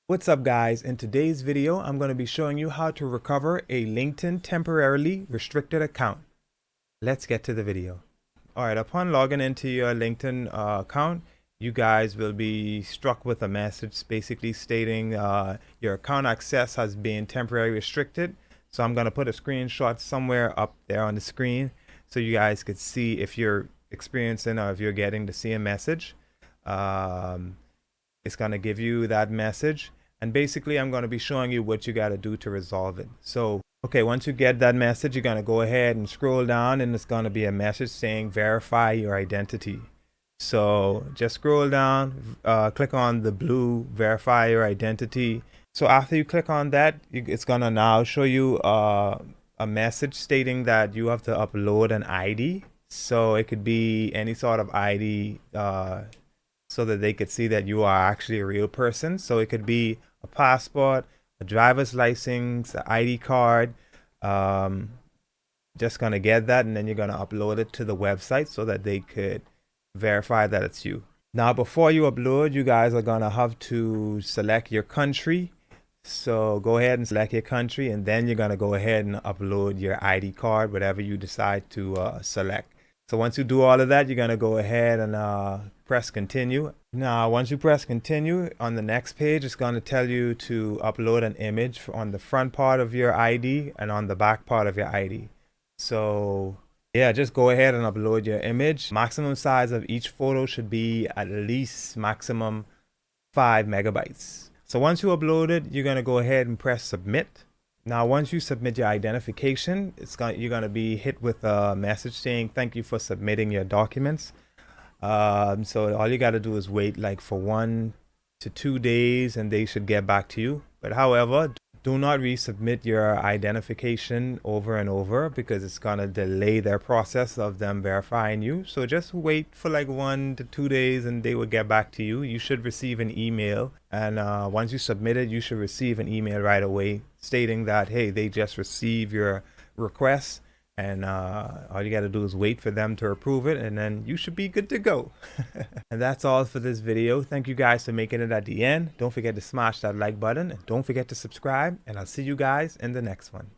What's up guys? In today's video, I'm going to be showing you how to recover a LinkedIn temporarily restricted account. Let's get to the video. Alright, upon logging into your LinkedIn account, you guys will be struck with a message basically stating your account access has been temporarily restricted. So I'm going to put a screenshot somewhere up there on the screen so you guys could see if you're experiencing or if you're getting the same message. It's going to give you that message. And basically, I'm going to be showing you what you got to do to resolve it. So, okay, once you get that message, you're going to go ahead and scroll down and it's going to be a message saying verify your identity. So just scroll down, click on the blue verify your identity. So after you click on that, it's going to now show you a message stating that you have to upload an ID. So it could be any sort of ID so that they could see that you are actually a real person. So it could be a passport, a driver's license, an ID card. Just gonna get that and then you're gonna upload it to the website so that they could verify that it's you. Now before you upload, you guys are gonna have to select your country. So go ahead and select your country and then you're gonna go ahead and upload your ID card, whatever you decide to select. So once you do all of that, you're going to go ahead and press continue. Now, once you press continue, on the next page, it's going to tell you to upload an image on the front part of your ID and on the back part of your ID. So yeah, just go ahead and upload your image. Maximum size of each photo should be at least maximum 5 megabytes. So once you upload it, you're going to go ahead and press submit. Now, once you submit your identification, you're going to be hit with a message saying, thank you for submitting your documents. So all you got to do is wait like for 1 to 2 days and they should get back to you. But however, do not resubmit your identification over and over because it's going to delay their process of them verifying you. So just wait for like 1 to 2 days and they will get back to you. You should receive an email. And once you submit it, you should receive an email right away stating that, hey, they just received your request. And all you got to do is wait for them to approve it and then you should be good to go. And that's all for this video. Thank you guys for making it at the end. Don't forget to smash that like button and don't forget to subscribe and I'll see you guys in the next one.